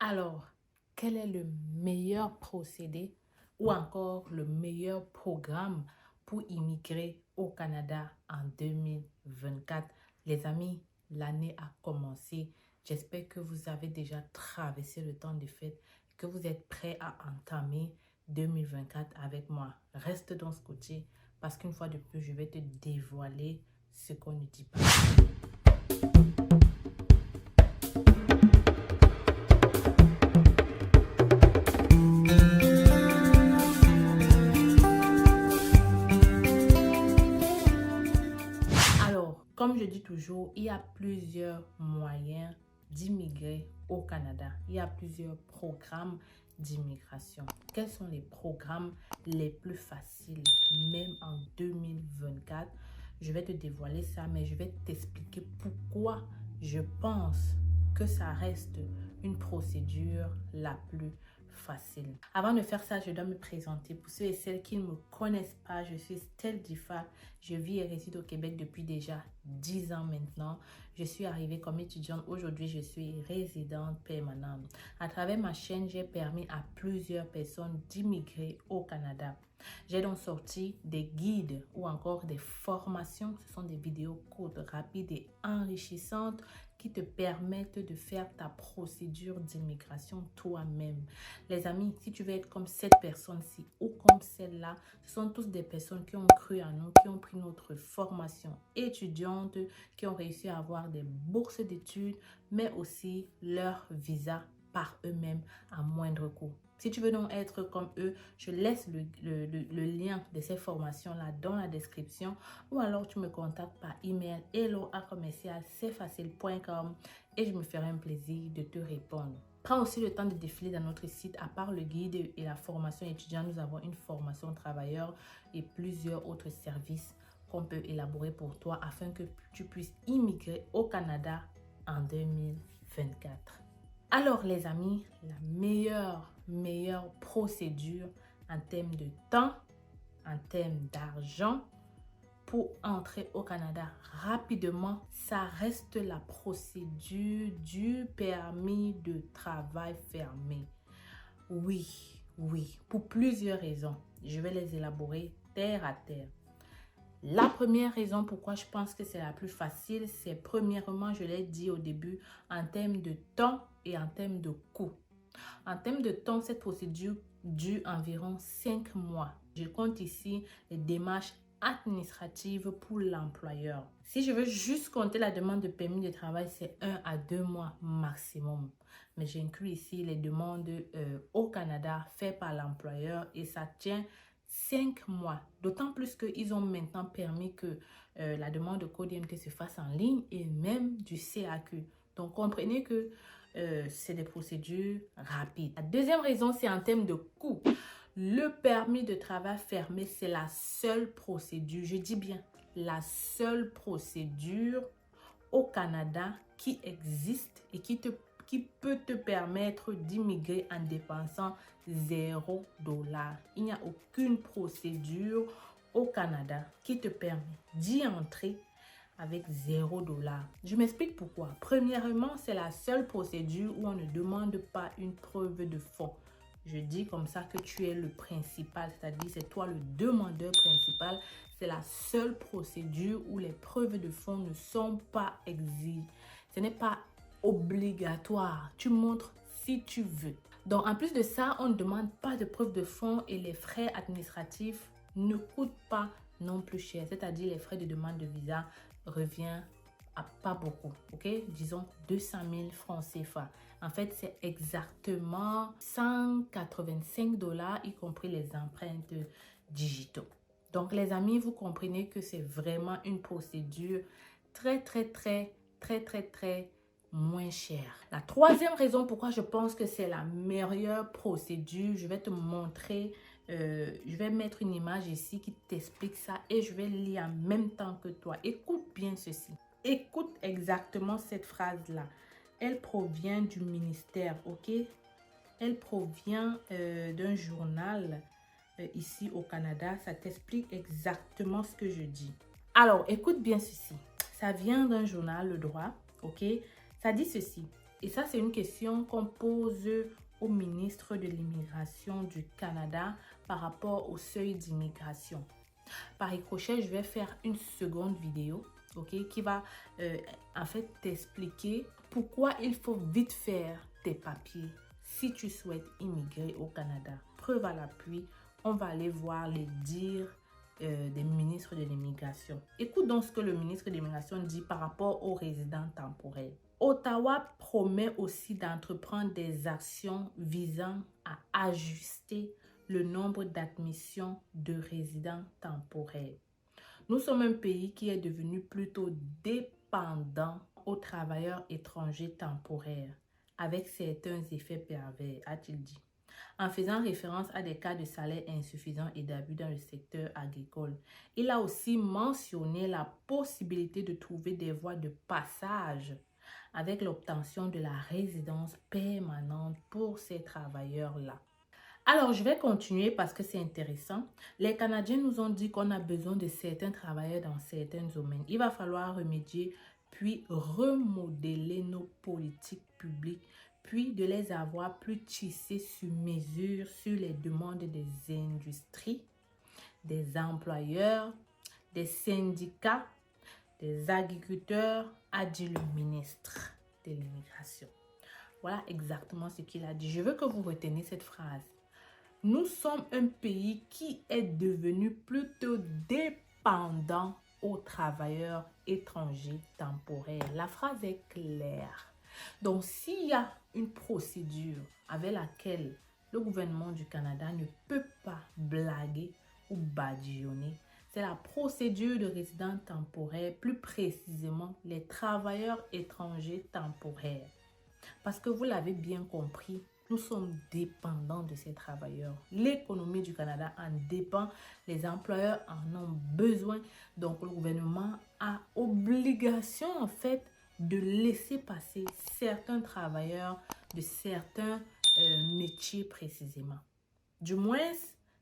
Alors, quel est le meilleur procédé ou encore le meilleur programme pour immigrer au Canada en 2024? Les amis, l'année a commencé. J'espère que vous avez déjà traversé le temps des fêtes, que vous êtes prêts à entamer 2024 avec moi. Reste dans ce côté parce qu'une fois de plus, je vais te dévoiler ce qu'on ne dit pas. Alors, comme je dis toujours, il y a plusieurs moyens d'immigrer au Canada. Il y a plusieurs programmes d'immigration. Quels sont les programmes les plus faciles, même en 2024? Je vais te dévoiler ça, mais je vais t'expliquer pourquoi je pense que ça reste une procédure la plus facile. Avant de faire ça, je dois me présenter. Pour ceux et celles qui ne me connaissent pas, je suis Stell Difa. Je vis et réside au Québec depuis déjà 10 ans maintenant. Je suis arrivée comme étudiante. Aujourd'hui, je suis résidente permanente. À travers ma chaîne, j'ai permis à plusieurs personnes d'immigrer au Canada. J'ai donc sorti des guides ou encore des formations. Ce sont des vidéos courtes, rapides et enrichissantes qui te permettent de faire ta procédure d'immigration toi-même. Les amis, si tu veux être comme cette personne-ci ou comme celle-là, ce sont tous des personnes qui ont cru en nous, qui ont pris notre formation étudiante, qui ont réussi à avoir des bourses d'études, mais aussi leur visa par eux-mêmes à moindre coût. Si tu veux donc être comme eux, je laisse le lien de ces formations-là dans la description ou alors tu me contactes par email hello@cfacile.com et je me ferai un plaisir de te répondre. Prends aussi le temps de défiler dans notre site. À part le guide et la formation étudiante, nous avons une formation travailleur et plusieurs autres services qu'on peut élaborer pour toi afin que tu puisses immigrer au Canada en 2024. Alors les amis, la meilleure procédure en termes de temps, en termes d'argent pour entrer au Canada rapidement, ça reste la procédure du permis de travail fermé. Oui, pour plusieurs raisons. Je vais les élaborer terre à terre. La première raison pourquoi je pense que c'est la plus facile, c'est premièrement, je l'ai dit au début, en termes de temps et en termes de coût. En termes de temps, cette procédure dure environ 5 mois. Je compte ici les démarches administratives pour l'employeur. Si je veux juste compter la demande de permis de travail, c'est 1 à 2 mois maximum. Mais j'inclus ici les demandes au Canada faites par l'employeur et ça tient 5 mois. D'autant plus qu'ils ont maintenant permis que la demande de code IMT se fasse en ligne et même du CAQ. Donc, comprenez que c'est des procédures rapides. La deuxième raison, c'est en termes de coût. Le permis de travail fermé, c'est la seule procédure, je dis bien la seule procédure au Canada qui existe et qui peut te permettre d'immigrer en dépensant $0. Il n'y a aucune procédure au Canada qui te permet d'y entrer avec $0. Je m'explique pourquoi. Premièrement, c'est la seule procédure où on ne demande pas une preuve de fonds. Je dis comme ça que tu es le principal, c'est-à-dire c'est toi le demandeur principal. C'est la seule procédure où les preuves de fonds ne sont pas exigées. Ce n'est pas obligatoire. Tu montres si tu veux. Donc, en plus de ça, on ne demande pas de preuve de fonds et les frais administratifs ne coûtent pas non plus cher. C'est-à-dire les frais de demande de visa revient à pas beaucoup, ok? Disons 200 000 francs CFA. En fait, c'est exactement $185, y compris les empreintes digitaux. Donc, les amis, vous comprenez que c'est vraiment une procédure très moins chère. La troisième raison pourquoi je pense que c'est la meilleure procédure, je vais te montrer, je vais mettre une image ici qui t'explique ça et je vais lire en même temps que toi. Écoute bien ceci. Écoute exactement cette phrase-là. Elle provient du ministère, ok? Elle provient d'un journal ici au Canada. Ça t'explique exactement ce que je dis. Alors, écoute bien ceci. Ça vient d'un journal, Le Droit, ok? Ça dit ceci. Et ça, c'est une question qu'on pose au ministre de l'Immigration du Canada par rapport au seuil d'immigration. Par ricochet, je vais faire une seconde vidéo, ok, qui va en fait t'expliquer pourquoi il faut vite faire tes papiers si tu souhaites immigrer au Canada. Preuve à l'appui, on va aller voir les dires des ministres de l'immigration. Écoute donc ce que le ministre de l'immigration dit par rapport aux résidents temporaires. Ottawa promet aussi d'entreprendre des actions visant à ajuster le nombre d'admissions de résidents temporaires. Nous sommes un pays qui est devenu plutôt dépendant aux travailleurs étrangers temporaires, avec certains effets pervers, a-t-il dit, en faisant référence à des cas de salaire insuffisants et d'abus dans le secteur agricole. Il a aussi mentionné la possibilité de trouver des voies de passage avec l'obtention de la résidence permanente pour ces travailleurs-là. Alors, je vais continuer parce que c'est intéressant. Les Canadiens nous ont dit qu'on a besoin de certains travailleurs dans certains domaines. Il va falloir remédier, puis remodeler nos politiques publiques, puis de les avoir plus tissées sur mesure sur les demandes des industries, des employeurs, des syndicats, des agriculteurs, a dit le ministre de l'Immigration. Voilà exactement ce qu'il a dit. Je veux que vous reteniez cette phrase. Nous sommes un pays qui est devenu plutôt dépendant aux travailleurs étrangers temporaires. La phrase est claire. Donc, s'il y a une procédure avec laquelle le gouvernement du Canada ne peut pas blaguer ou badigeonner, c'est la procédure de résidents temporaires, plus précisément les travailleurs étrangers temporaires. Parce que vous l'avez bien compris, nous sommes dépendants de ces travailleurs. L'économie du Canada en dépend. Les employeurs en ont besoin. Donc, le gouvernement a obligation, en fait, de laisser passer certains travailleurs de certains métiers précisément. Du moins,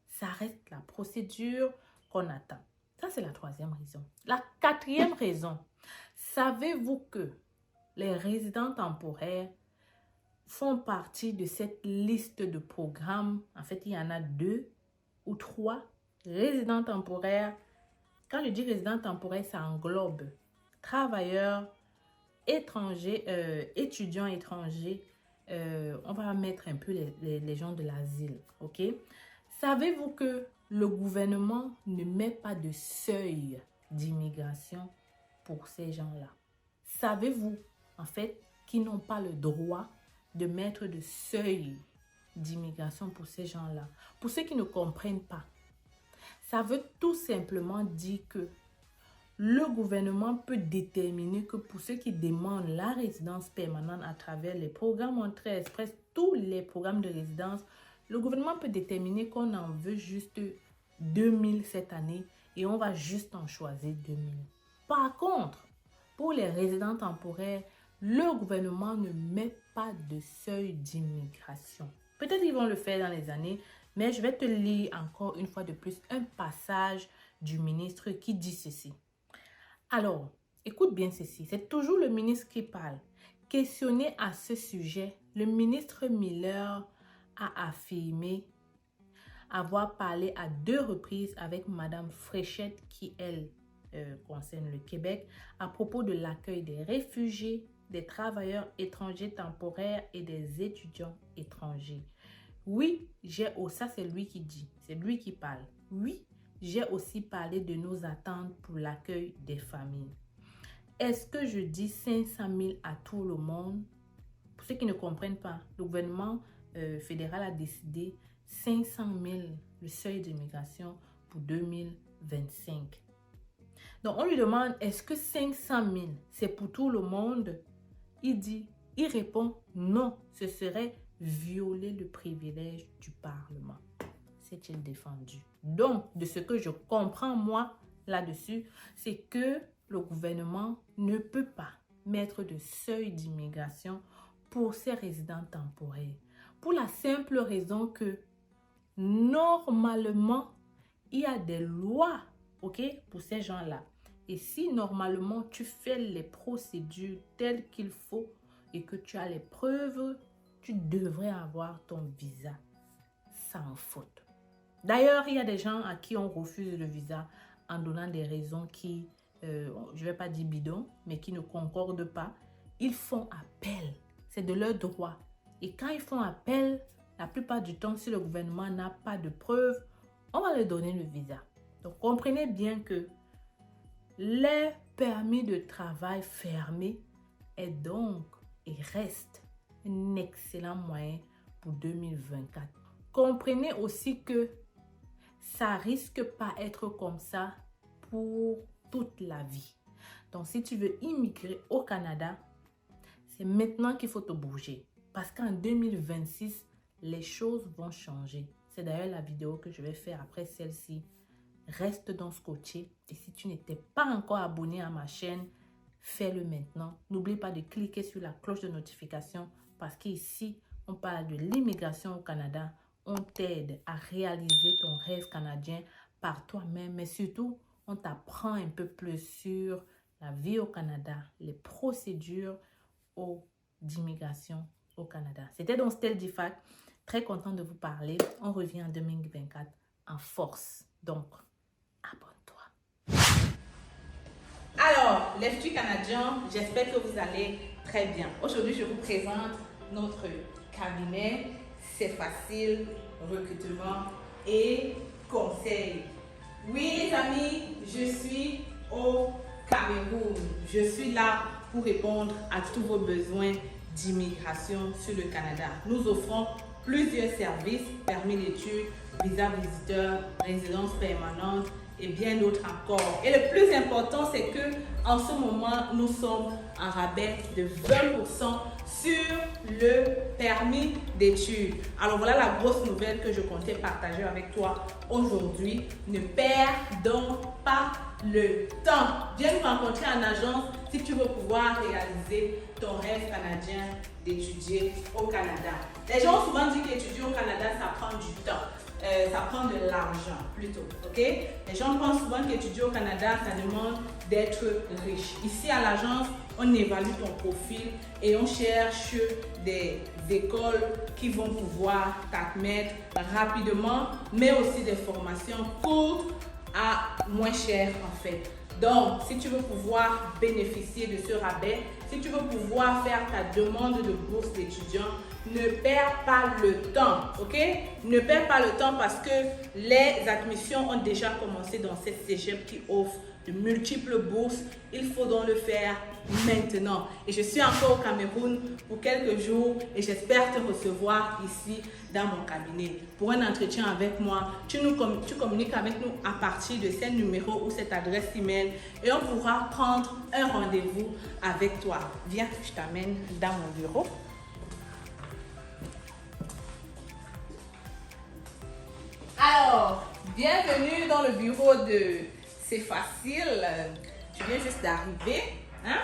ça reste la procédure qu'on attend. Ça, c'est la troisième raison. La quatrième raison, savez-vous que les résidents temporaires font partie de cette liste de programmes? En fait, il y en a 2 ou 3 résidents temporaires. Quand je dis résidents temporaires, ça englobe travailleurs étrangers, étudiants étrangers. On va mettre un peu les gens de l'asile, ok? Savez-vous que le gouvernement ne met pas de seuil d'immigration pour ces gens-là? Savez-vous, en fait, qu'ils n'ont pas le droit de mettre de seuil d'immigration pour ces gens-là? Pour ceux qui ne comprennent pas, ça veut tout simplement dire que le gouvernement peut déterminer que pour ceux qui demandent la résidence permanente à travers les programmes Entrée Express, tous les programmes de résidence, le gouvernement peut déterminer qu'on en veut juste 2000 cette année et on va juste en choisir 2000. Par contre, pour les résidents temporaires, le gouvernement ne met pas de seuil d'immigration. Peut-être qu'ils vont le faire dans les années, mais je vais te lire encore une fois de plus un passage du ministre qui dit ceci. Alors, écoute bien ceci, c'est toujours le ministre qui parle. Questionné à ce sujet, le ministre Miller a affirmé avoir parlé à 2 reprises avec Madame Fréchette, qui, elle, concerne le Québec, à propos de l'accueil des réfugiés, des travailleurs étrangers temporaires et des étudiants étrangers. Oui, ça c'est lui qui dit, c'est lui qui parle. Oui, j'ai aussi parlé de nos attentes pour l'accueil des familles. Est-ce que je dis 500 000 à tout le monde? Pour ceux qui ne comprennent pas, le gouvernement fédéral a décidé 500 000, le seuil d'immigration pour 2025. Donc, on lui demande, est-ce que 500 000, c'est pour tout le monde? Il répond, non, ce serait violer le privilège du Parlement. C'est-il défendu? Donc, de ce que je comprends, moi, là-dessus, c'est que le gouvernement ne peut pas mettre de seuil d'immigration pour ces résidents temporaires. Pour la simple raison que, normalement, il y a des lois, ok, pour ces gens-là. Et si normalement tu fais les procédures telles qu'il faut, et que tu as les preuves, tu devrais avoir ton visa sans faute. D'ailleurs, il y a des gens à qui on refuse le visa en donnant des raisons qui, je ne vais pas dire bidon, mais qui ne concordent pas. Ils font appel. C'est de leur droit. Et quand ils font appel, la plupart du temps, si le gouvernement n'a pas de preuves, on va leur donner le visa. Donc, comprenez bien que les permis de travail fermés est donc et reste un excellent moyen pour 2024. Comprenez aussi que ça risque pas être comme ça pour toute la vie. Donc, si tu veux immigrer au Canada, c'est maintenant qu'il faut te bouger. Parce qu'en 2026, les choses vont changer. C'est d'ailleurs la vidéo que je vais faire après celle-ci. Reste donc scotché. Et si tu n'étais pas encore abonné à ma chaîne, fais-le maintenant. N'oublie pas de cliquer sur la cloche de notification parce qu'ici, on parle de l'immigration au Canada. On t'aide à réaliser ton rêve canadien par toi-même, mais surtout, on t'apprend un peu plus sur la vie au Canada, les procédures d'immigration au Canada. C'était donc Stell Difac. Très content de vous parler. On revient en 2024 en force. Donc, abonne-toi. Alors, les futurs Canadiens, j'espère que vous allez très bien. Aujourd'hui, je vous présente notre cabinet. C'est facile, recrutement et conseil. Oui, les amis, je suis au Cameroun. Je suis là pour répondre à tous vos besoins d'immigration sur le Canada. Nous offrons plusieurs services, permis d'études, visa visiteur, résidence permanente et bien d'autres encore. Et le plus important, c'est que en ce moment, nous sommes en rabais de 20% sur le permis d'études. Alors voilà la grosse nouvelle que je comptais partager avec toi aujourd'hui. Ne perds donc pas le temps. Viens nous rencontrer en agence si tu veux pouvoir réaliser ton rêve canadien d'étudier au Canada. Les gens ont souvent dit qu'étudier au Canada, ça prend du temps. Ça prend de l'argent plutôt, ok? Les gens pensent souvent qu'étudier au Canada, ça demande d'être riche. Ici à l'agence, on évalue ton profil et on cherche des écoles qui vont pouvoir t'admettre rapidement, mais aussi des formations courtes à moins cher en fait. Donc, si tu veux pouvoir bénéficier de ce rabais, si tu veux pouvoir faire ta demande de bourse d'étudiant, ne perds pas le temps, ok? Ne perds pas le temps parce que les admissions ont déjà commencé dans cette cégep qui offre de multiples bourses. Il faut donc le faire maintenant. Et je suis encore au Cameroun pour quelques jours et j'espère te recevoir ici dans mon cabinet pour un entretien avec moi. Tu communiques avec nous à partir de ce numéro ou cette adresse email et on pourra prendre un rendez-vous avec toi. Viens, je t'amène dans mon bureau. Alors, bienvenue dans le bureau de C'est facile. Tu viens juste d'arriver. Hein?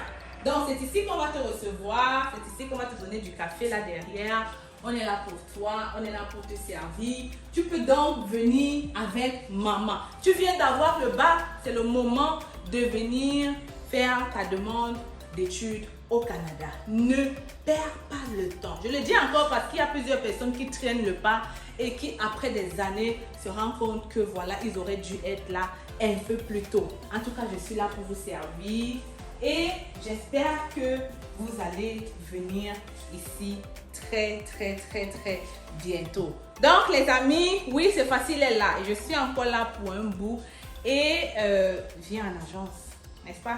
Donc, c'est ici qu'on va te recevoir. C'est ici qu'on va te donner du café là derrière. On est là pour toi. On est là pour te servir. Tu peux donc venir avec maman. Tu viens d'avoir le bac. C'est le moment de venir faire ta demande d'études au Canada. Ne perds pas le temps. Je le dis encore parce qu'il y a plusieurs personnes qui traînent le pas et qui, après des années, se rendent compte que voilà, ils auraient dû être là un peu plus tôt. En tout cas, je suis là pour vous servir et j'espère que vous allez venir ici très bientôt. Donc, les amis, oui, c'est facile, elle est là. Et je suis encore là pour un bout et viens en agence, n'est-ce pas?